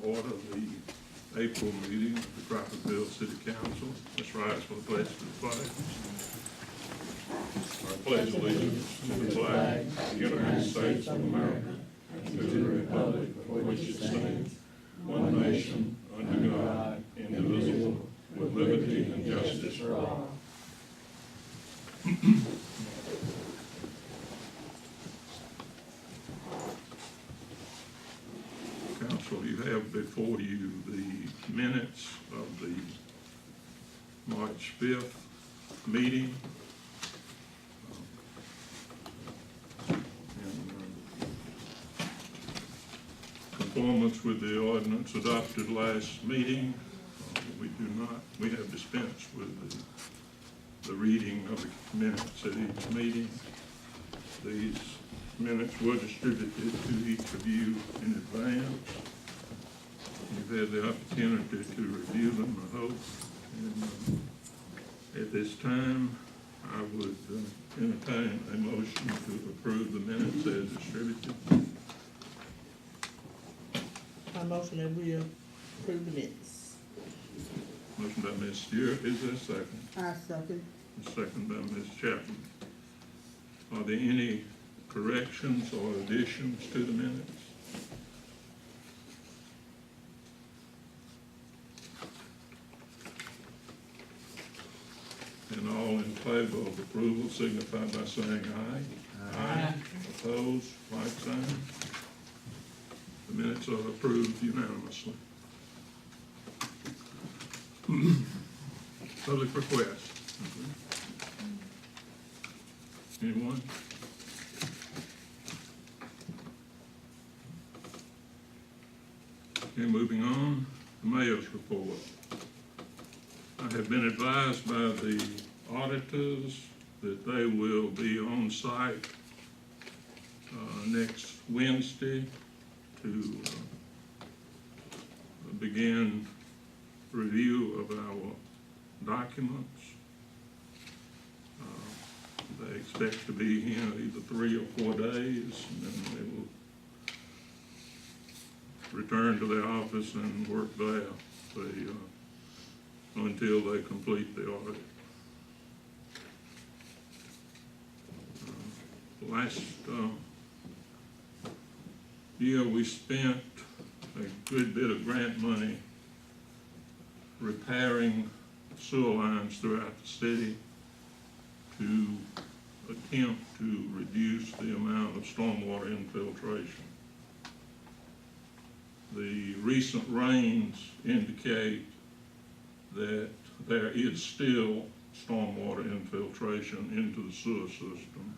order the April meeting of the Crawfordville City Council. Let's rise for the pledge to the flag. I pledge allegiance to the flag of the United States of America and to the republic for which it stands, one nation, under God, indivisible, with liberty and justice for all. Council, you have before you the minutes of the March 5th meeting. Conformance with the ordinance adopted last meeting, we have dispensed with the reading of the minutes at each meeting. These minutes were distributed to each of you in advance. You've had the opportunity to review them, I hope. And at this time, I would entertain a motion to approve the minutes as distributed. I motion that we approve the minutes. Motion by Ms. Stewart, is there a second? I second. A second by Ms. Chapman. Are there any corrections or additions to the minutes? And all in favor of approval signify by saying aye. Aye. Opposed, like sign. The minutes are approved unanimously. Public request. Anyone? Okay, moving on, the mayor's report. I have been advised by the auditors that they will be on site next Wednesday to begin review of our documents. They expect to be here either 3 or 4 days, and then they will return to their office and work there until they complete the audit. Last year we spent a good bit of grant money repairing sewer lines throughout the city to attempt to reduce the amount of stormwater infiltration. The recent rains indicate that there is still stormwater infiltration into the sewer system.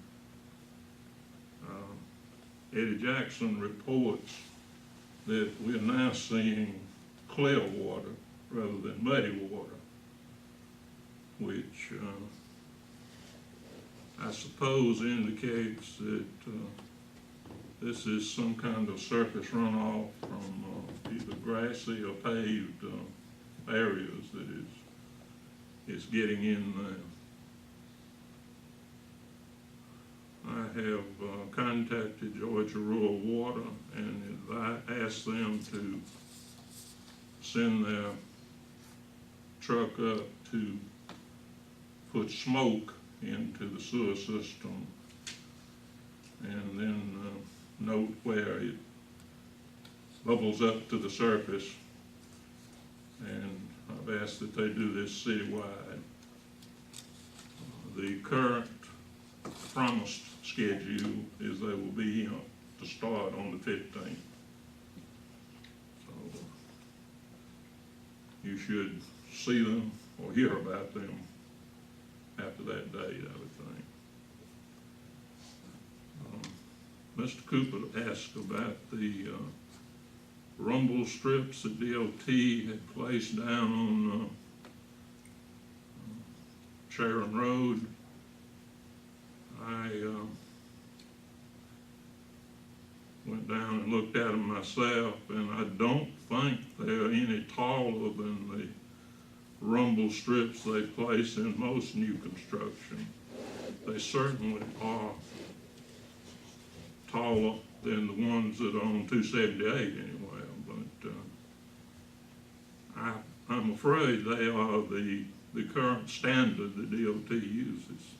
Eddie Jackson reports that we are now seeing clear water rather than muddy water, which I suppose indicates that this is some kind of surface runoff from either grassy or paved areas that is getting in there. I have contacted Georgia Rural Water and I asked them to send their truck up to put smoke into the sewer system and then note where it bubbles up to the surface, and I've asked that they do this citywide. The current promised schedule is they will be to start on the 15th. So you should see them or hear about them after that date, I would think. Mr. Cooper asked about the rumble strips that DOT had placed down on Sharon Road. I went down and looked at them myself, and I don't think they're any taller than the rumble strips they place in most new construction. They certainly are taller than the ones that are on 278 anyway, but I'm afraid they are the current standard the DOT uses.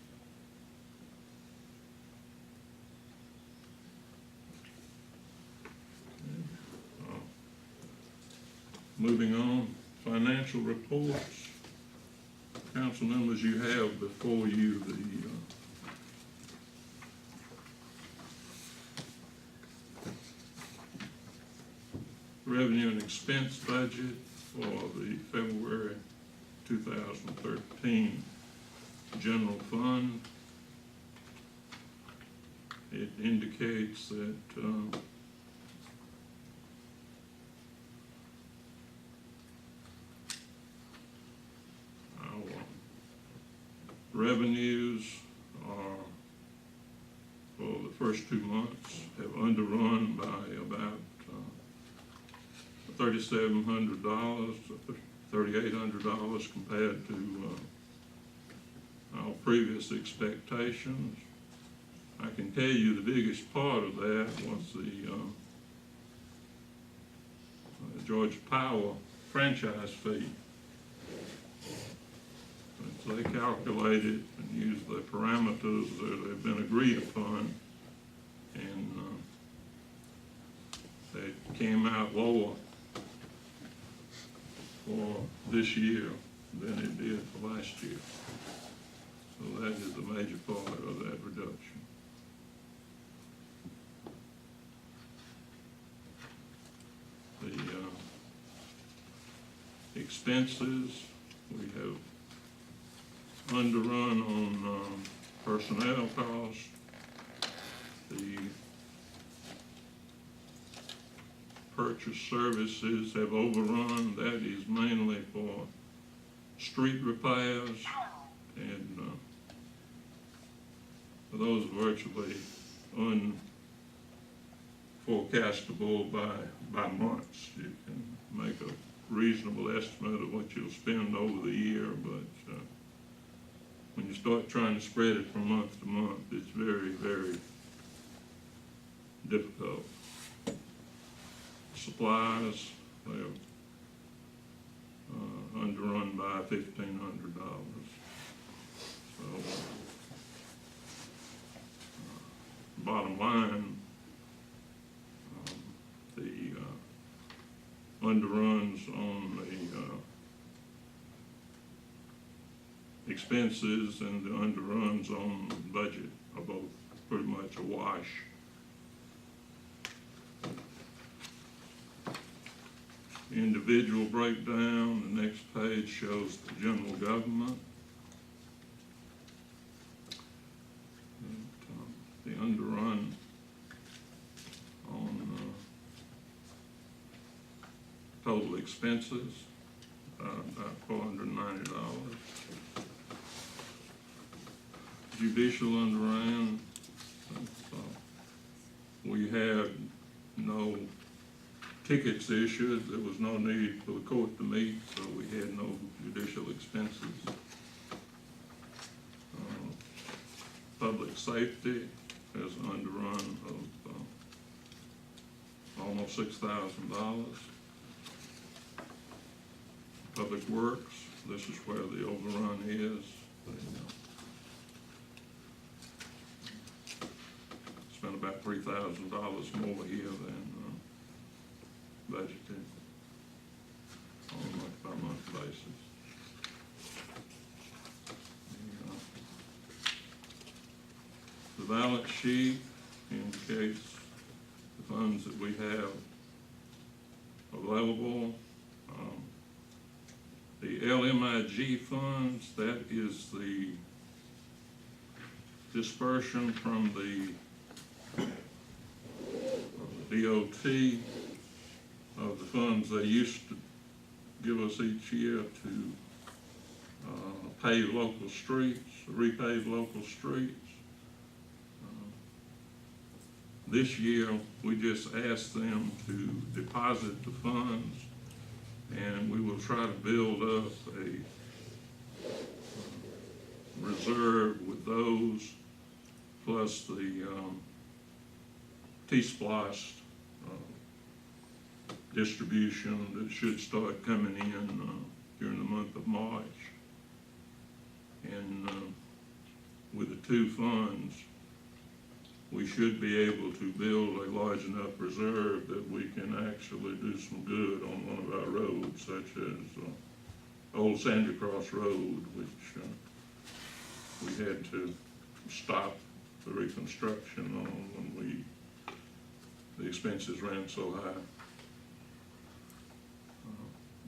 Moving on, financial reports. Council members, you have before you the revenue and expense budget for the February 2013 general fund. It indicates that our revenues are, for the first 2 months, have underrun by about $3,700, $3,800 compared to our previous expectations. I can tell you the biggest part of that was the Georgia Power franchise fee. So they calculated and used the parameters that have been agreed upon, and they came out lower for this year than it did for last year. So that is a major part of that reduction. The expenses, we have underrun on personnel costs. The purchase services have overrun. That is mainly for street repairs, and those are virtually unforecastable by months. You can make a reasonable estimate of what you'll spend over the year, but when you start trying to spread it from month to month, it's very, very difficult. Supplies, they're underrun by $1,500. So, bottom line, the underruns on the expenses and the underruns on the budget are both pretty much a wash. Individual breakdown, the next page shows the general government. And, the underrun on total expenses, about $490. Judicial underrun, we had no tickets issued. There was no need for the court to meet, so we had no judicial expenses. Public safety has an underrun of almost $6,000. Public works, this is where the overrun is. Spent about $3,000 more here than budgeted on a month-by-month basis. The balance sheet indicates the funds that we have available. The LMIG funds, that is the dispersion from the DOT of the funds they used to give us each year to pave local streets, repave local streets. This year, we just asked them to deposit the funds, and we will try to build up a reserve with those, plus the T-Splosh distribution that should start coming in during the month of March. And with the two funds, we should be able to build a large enough reserve that we can actually do some good on one of our roads, such as Old Sandy Cross Road, which we had to stop the reconstruction on when the expenses ran so high.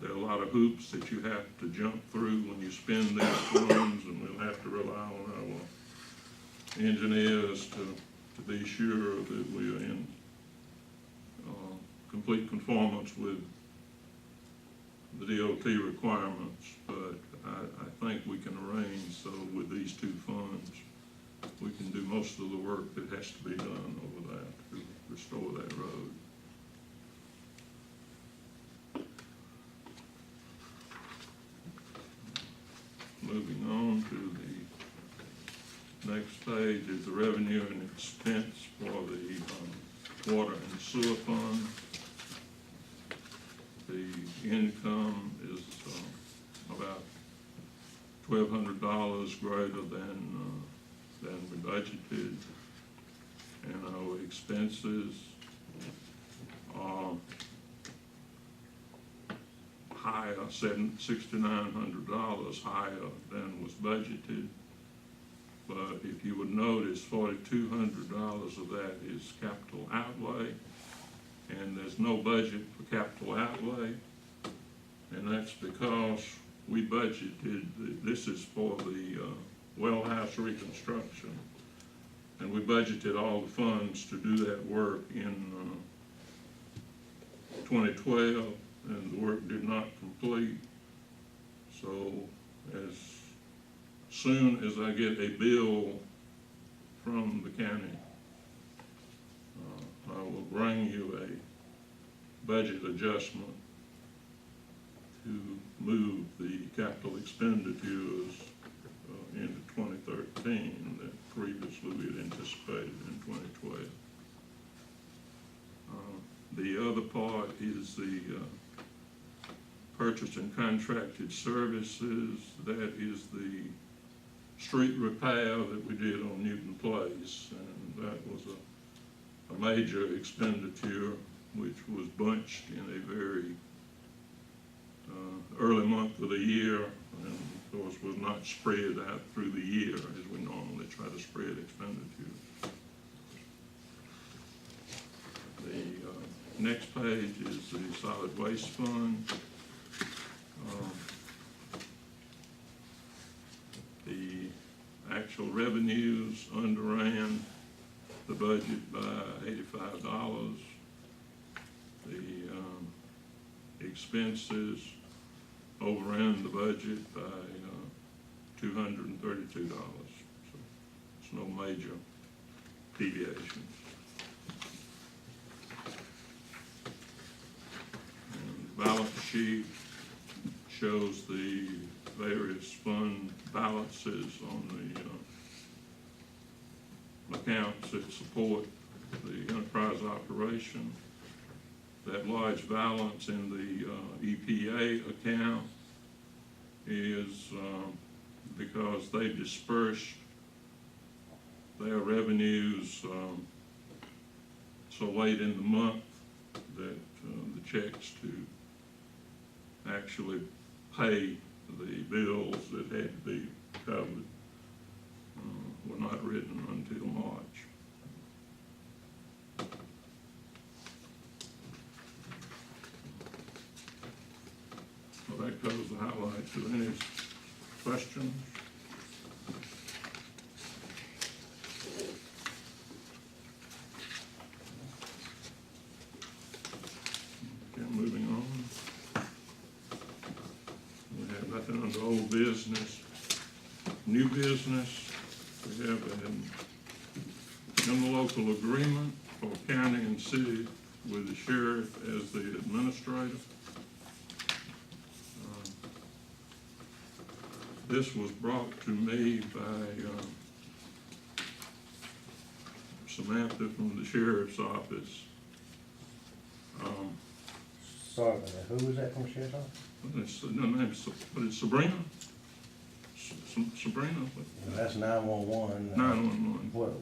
There are a lot of hoops that you have to jump through when you spend these funds, and we'll have to rely on our engineers to be sure that we are in complete conformance with the DOT requirements. But I think we can arrange so with these two funds, we can do most of the work that has to be done over that to restore that road. Moving on to the next page is the revenue and expense for the water and sewer fund. The income is about $1,200 greater than we budgeted, and our expenses are higher, $6,900 higher than was budgeted. But if you would notice, $4,200 of that is capital outlay, and there's no budget for capital outlay, and that's because we budgeted, this is for the well house reconstruction, and we budgeted all the funds to do that work in 2012, and the work did not complete. So as soon as I get a bill from the county, I will bring you a budget adjustment to move the capital expenditures into 2013 that previously we had anticipated in 2012. The other part is the purchase and contracted services. That is the street repair that we did on Newton Place, and that was a major expenditure which was bunched in a very early month of the year, and of course was not spread out through the year as we normally try to spread expenditures. The next page is the solid waste fund. The actual revenues underran the budget by $85. The expenses overran the budget by $232. So it's no major deviations. And the balance sheet shows the various fund balances on the accounts that support the enterprise operation. That large balance in the EPA account is because they dispersed their revenues so late in the month that the checks to actually pay the bills that had to be covered were not written until March. Well, that covers the highlights. Are there any questions? Okay, moving on. We have nothing under old business. New business, we have an interlocal agreement for county and city with the sheriff as the administrator. This was brought to me by Samantha from the sheriff's office. sorry about that. Who was that from the sheriff's office? It's, no, name's, but it's Sabrina? Sabrina, That's 911. 911.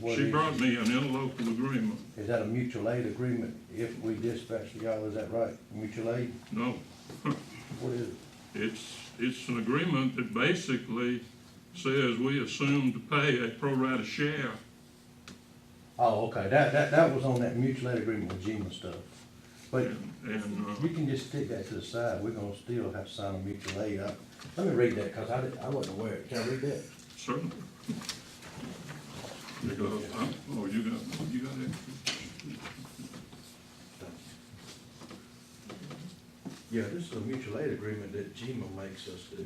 What She is brought it? me an interlocal agreement. Is that a mutual aid agreement if we dispatch to y'all, is that right? Mutual aid? No, What is it? it's an agreement that basically says we assume to pay a pro rata share. Oh, okay, that was on that mutual aid agreement with Jim and stuff. But And you can just stick that to the side, we're gonna still have to sign a mutual aid. Let me read that, cause I wasn't aware, can I read that? certainly. Because, oh, you got extra? Yeah, this is a mutual aid agreement that GMA makes us do.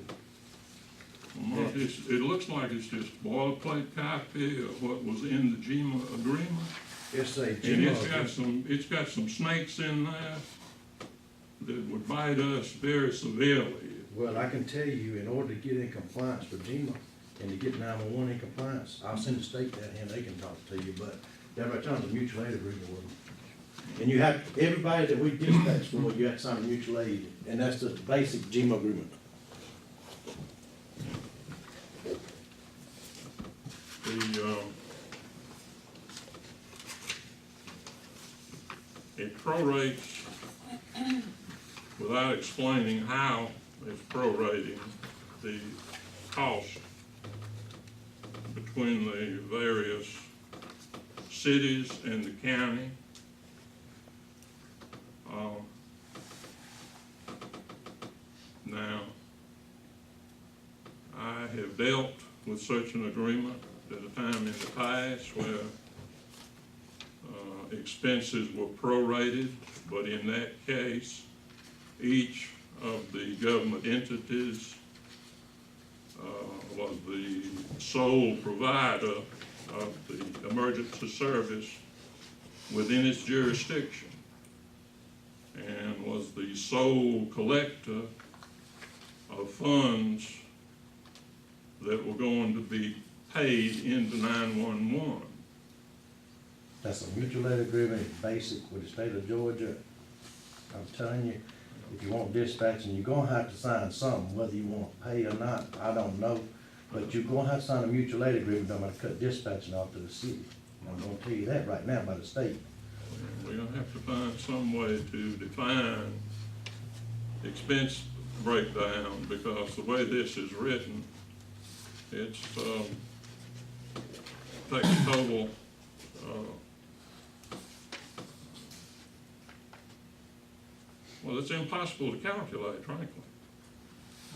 Well, Mark, it looks like it's just boilerplate copy of what was in the GMA agreement. It's a And GMA. it's got some snakes in there that would bite us very severely. Well, I can tell you, in order to get in compliance with GMA and to get 911 in compliance, I'll send the state that and they can talk to you, but that right there is a mutual aid agreement with them. And you have, everybody that we dispatch for, you have to sign a mutual aid, and that's the basic GMA agreement. It prorates without explaining how it's prorating the cost between the various cities and the county. Now, I have dealt with such an agreement at a time in the past where expenses were prorated, but in that case, each of the government entities was the sole provider of the emergency service within its jurisdiction and was the sole collector of funds that were going to be paid into 911. That's a mutual aid agreement, it's basic with the state of Georgia. I'm telling you, if you want dispatching, you're gonna have to sign something, whether you want to pay or not, I don't know. But you're gonna have to sign a mutual aid agreement, I'm gonna cut dispatching off to the city. And I'm gonna tell you that right now by the state. We're gonna have to find some way to define expense breakdown, because the way this is written, it's, takes total, well, it's impossible to calculate, frankly.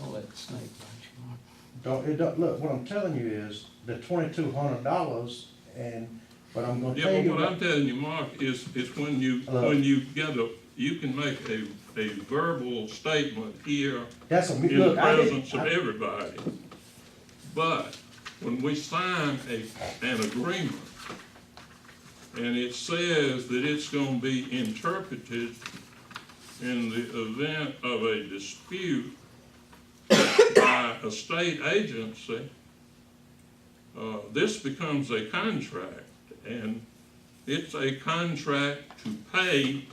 I'll let the snake bite you, Mark. Look, what I'm telling you is, the $2,200 and, but I'm gonna tell Yeah, you. but what I'm telling you, Mark, is when you get you can make a verbal statement here That's a, in the look, presence of everybody. But when we sign an agreement, and it says that it's gonna be interpreted in the event of a dispute by a state agency, this becomes a contract, and it's a contract to pay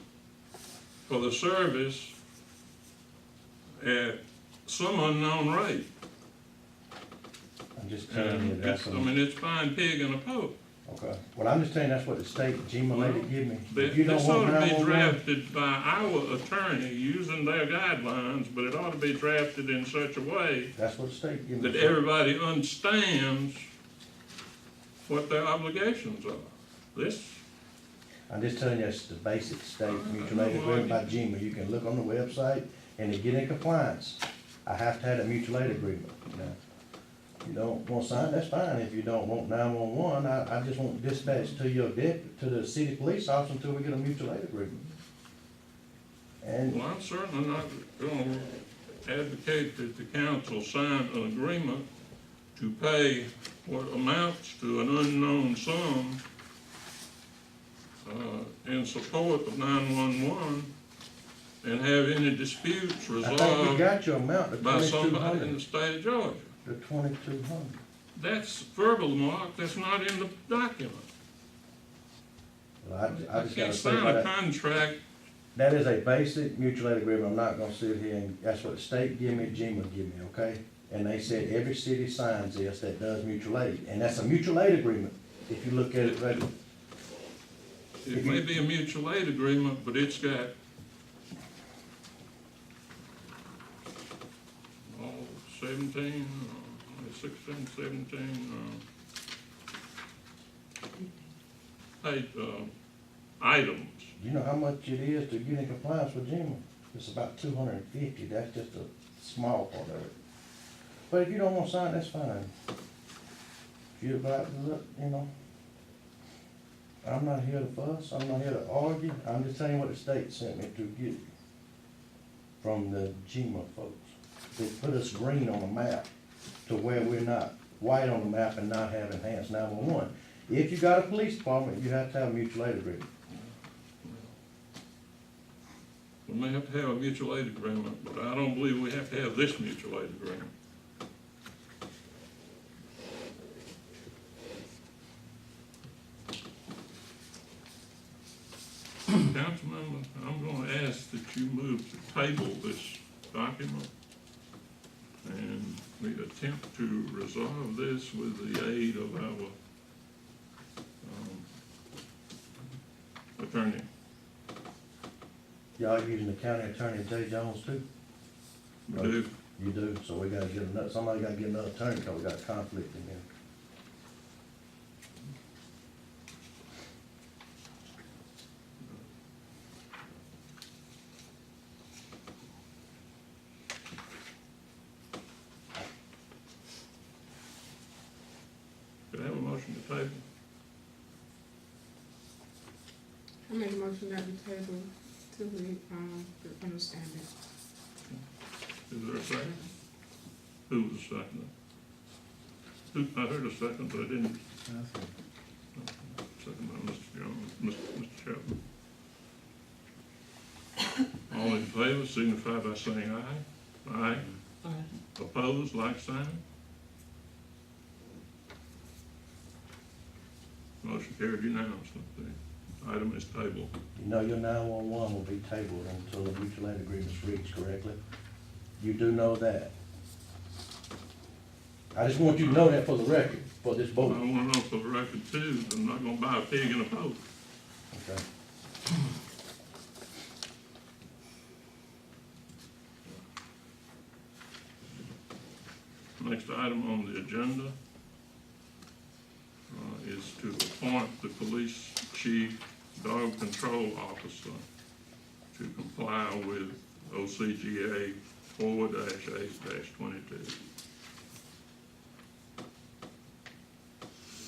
for the service at some unknown rate. I'm just telling you, And that's I a, mean, it's buying pig in a poke. okay. Well, I'm just telling you, that's what the state GMA lady give me. If you This don't ought want to be 911, drafted by our attorney using their guidelines, but it ought to be drafted in such a way that's what the state give me. that everybody understands what their obligations are. This, I'm just telling you, it's the basic state mutual know aid what agreement by GMA. You can look on the website, and to get in compliance, I have to have a mutual aid agreement. Now, if you don't want to sign, that's fine. If you don't want 911, I just want dispatch to your to the city police officer until we get a mutual aid agreement. And well, I'm certainly not going to advocate that the council sign an agreement to pay what amounts to an unknown sum in support of 911 and have any disputes I think you resolved got your amount, the by somebody in 2,200. the state of Georgia. The 2,200. That's verbal, Mark, that's not in the document. Well, I I just can't gotta say sign a that. contract That is a basic mutual aid agreement. I'm not gonna sit here and, that's what the state give me, GEMA give me, okay? And they said every city signs this that does mutual aid, and that's a mutual aid agreement, if you look at it regularly. It may be a mutual aid agreement, but it's got all 17, 16, 17, items. You know how much it is to get in compliance with GEMA? It's about 250, that's just a small part of it. But if you don't want to sign, that's fine. If you're about to look, you know, I'm not here to fuss, I'm not here to argue, I'm just telling you what the state sent me to get from the GEMA folks. They put us green on the map to where we're not white on the map and not have enhanced 911. If you got a police department, you have to have a mutual aid agreement. We may have to have a mutual aid agreement, but I don't believe we have to have this mutual aid agreement. Councilmember, I'm gonna ask that you move to table this document, and we attempt to resolve this with the aid of our attorney. Y'all using the county attorney Jay Jones too? We do. You do, so we gotta get another, somebody gotta get another attorney, cause we got a conflict in here. Could I have a motion to table? I make a motion that we table till we, understand it. Is there a second? Who was the second? Who, I heard a second, but I didn't. Second by Mr. Jones, Mr. Chapman. All in favor signify by saying aye. Aye. Aye. Opposed, like sign. Motion carried unanimously. The item is tabled. You know your 911 will be tabled until the mutual aid agreement's reached correctly. You do know that. I just want you to know that for the record, for this I board. want to know for the record too, that I'm not gonna buy a pig in a poke. Okay. Next item on the agenda is to appoint the police chief dog control officer to comply with OCGA 4-8-22.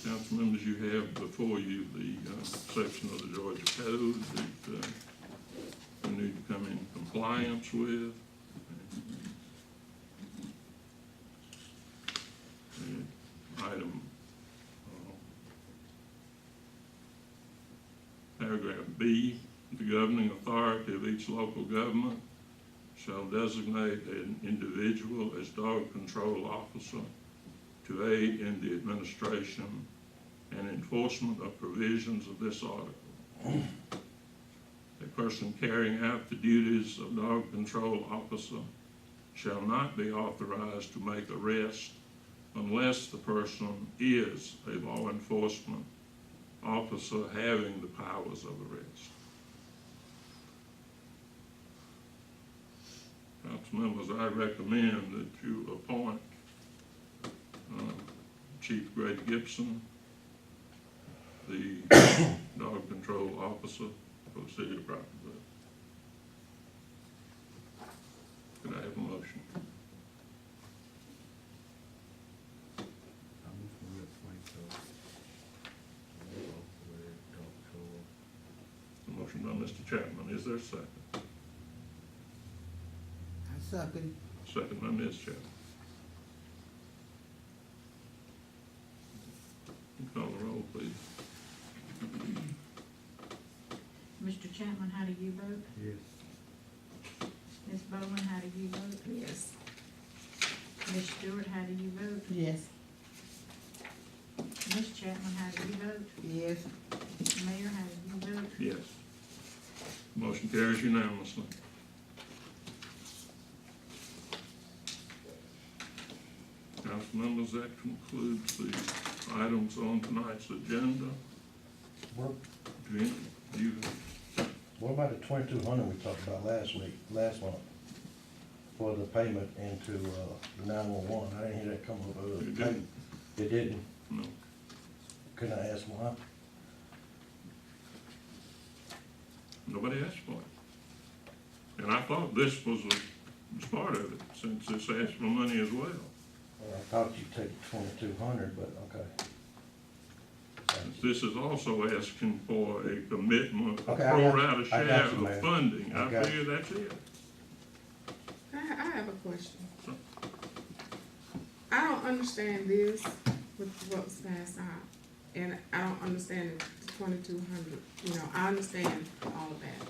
Council members, you have before you the section of the Georgia Code that you need to come in compliance with. Item paragraph B, the governing authority of each local government shall designate an individual as dog control officer to aid in the administration and enforcement of provisions of this article. A person carrying out the duties of dog control officer shall not be authorized to make arrests unless the person is a law enforcement officer having the powers of arrest. Council members, I recommend that you appoint Chief Greg Gibson, the dog control officer for the city of Crawfordville. Could I have a motion? A motion by Mr. Chapman. Is there a second? I second. Second by Ms. Chapman. Call the roll, please. Mr. Chapman, how do you vote? Yes. Ms. Bowman, how do you vote? Yes. Ms. Stewart, how do you vote? Yes. Ms. Chapman, how do you vote? Yes. Mayor, how do you vote? Yes. Motion carries unanimously. Council members, that concludes the items on tonight's agenda. What, Do you, what about the 2,200 we talked about last month? For the payment into, 911, I didn't hear that come up earlier. It didn't. It didn't? no, Couldn't I ask why? nobody asked for it. And I thought this was part of it, since this asked for money as well. Well, I thought you'd take 2,200, but okay. This is also asking for a commitment, a Okay, pro rata I share got you, of Mayor. funding. I I got figure that's it. I have a question. I don't understand this with what was passed out, and I don't understand the 2,200, you know, I understand all of that.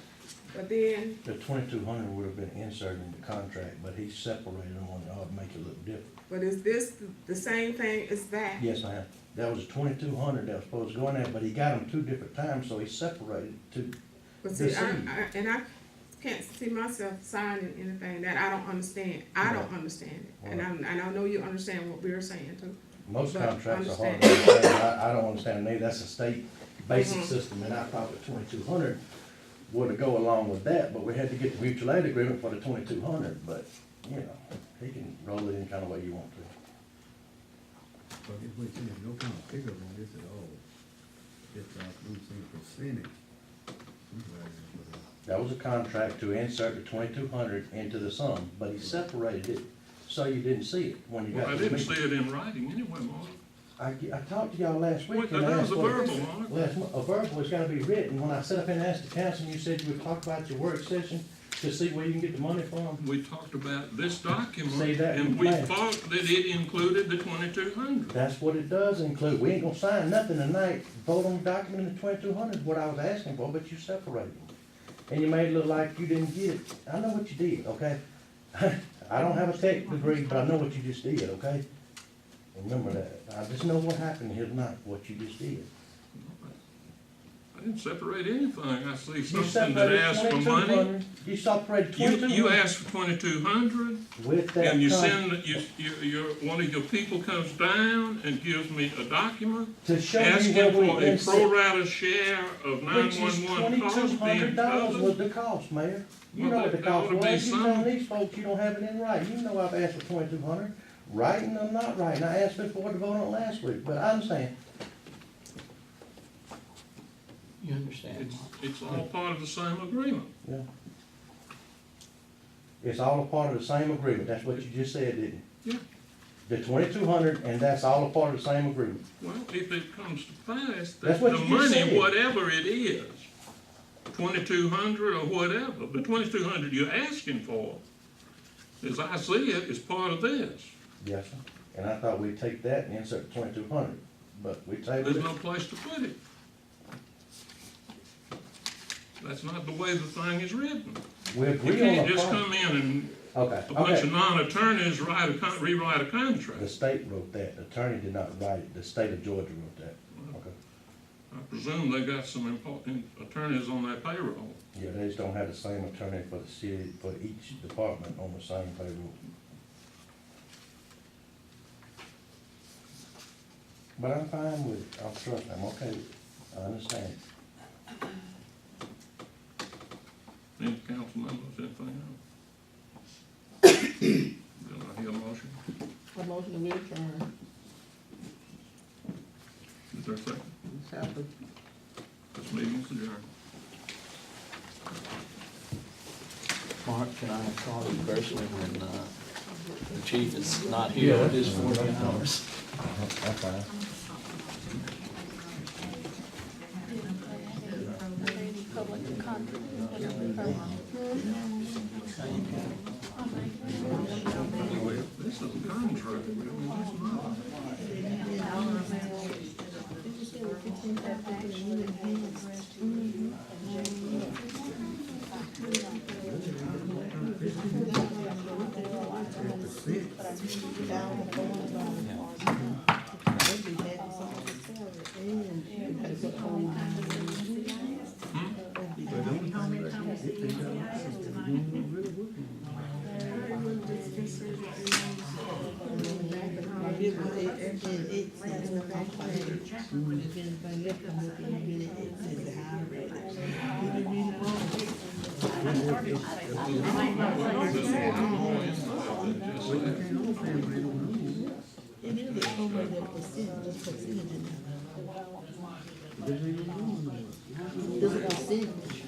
But then, The 2,200 would have been inserted in the contract, but he separated them on, to make it look different. but is this the same thing as that? Yes, ma'am. That was 2,200 that was supposed to go in there, but he got them two different times, so he separated two. But see, I can't see myself signing anything that I don't understand. I don't understand it, and I know you understand what we're saying too. Most But contracts are hard understand. to understand. I don't understand it either. That's a state basic Mhm. system, and I thought the 2,200 would go along with that, but we had to get the mutual aid agreement for the 2,200, but, you know, he can roll it any kind of way you want to. But if we're saying no kind of figure on this at all, just losing percentage. That was a contract to insert the 2,200 into the sum, but he separated it so you didn't see it when you Well, got I to the didn't see meeting. it in writing anyway, Mark. I talked to y'all last week. Wait, and that I was asked a for- verbal, Mark. A verbal has gotta be written. When I sat up and asked the council, you said you would talk about your work session to see where you can get the money from. We talked about this See document, that and we plan. thought that it included the 2,200. That's what it does include. We ain't gonna sign nothing tonight, vote on the document in the 2,200, what I was asking for, but you separated them. And you made it look like you didn't get it. I know what you did, okay? I don't have a tech degree, but I know what you just did, okay? Remember that. I just know what happened here tonight, what you just did. I didn't separate anything. I see You something that separated asked for money. 2,200. You separated 2,200. You asked for 2,200, With that and you con- send, one of your people comes down and gives me a document to show me asking where for we a insert. pro rata share of Which is 911 costs being $2,200 was covered. the cost, Mayor. You Well, know what the that cost ought to be was. You some- telling these folks you don't have it in writing. You know I've asked for 2,200. Writing or not writing. I asked before to vote on it last week, but I understand. You understand, It's, Mark? it's all part of the same agreement. Yeah. It's all a part of the same agreement. That's what you just said, didn't you? Yeah. The 2,200, and that's all a part of the same agreement. Well, if it comes to pass, that That's what the you just money, said. whatever it is, 2,200 or whatever, the 2,200 you're asking for, as I see it, is part of this. Yes, sir. And I thought we'd take that and insert 2,200, but we tabled There's it. no place to put it. That's not the way the thing is written. We You agree on can't the just part. come in and Okay, a bunch of okay. non-attorneys rewrite a The contract. state wrote that. The attorney did not write it. The state of Georgia wrote that. Okay. I presume they got some important attorneys on their payroll. Yeah, they just don't have the same attorney for the city, for each department on the same payroll. But I'm fine with it. Trust me, I'm okay with it. I understand. Any council members, anything else? Do I hear a motion? A motion to return. Is there a second? Second. This meeting is adjourned. Mark, can I call you personally when, the chief is not here with his 40 hours? That's fine. This is a contract. I mean, it's not. It was 8 cents, and if anything left, I'm looking at it, 8 cents, the higher rate. Did you read it wrong? It is a over that percent, just percentage in there. There's a percentage.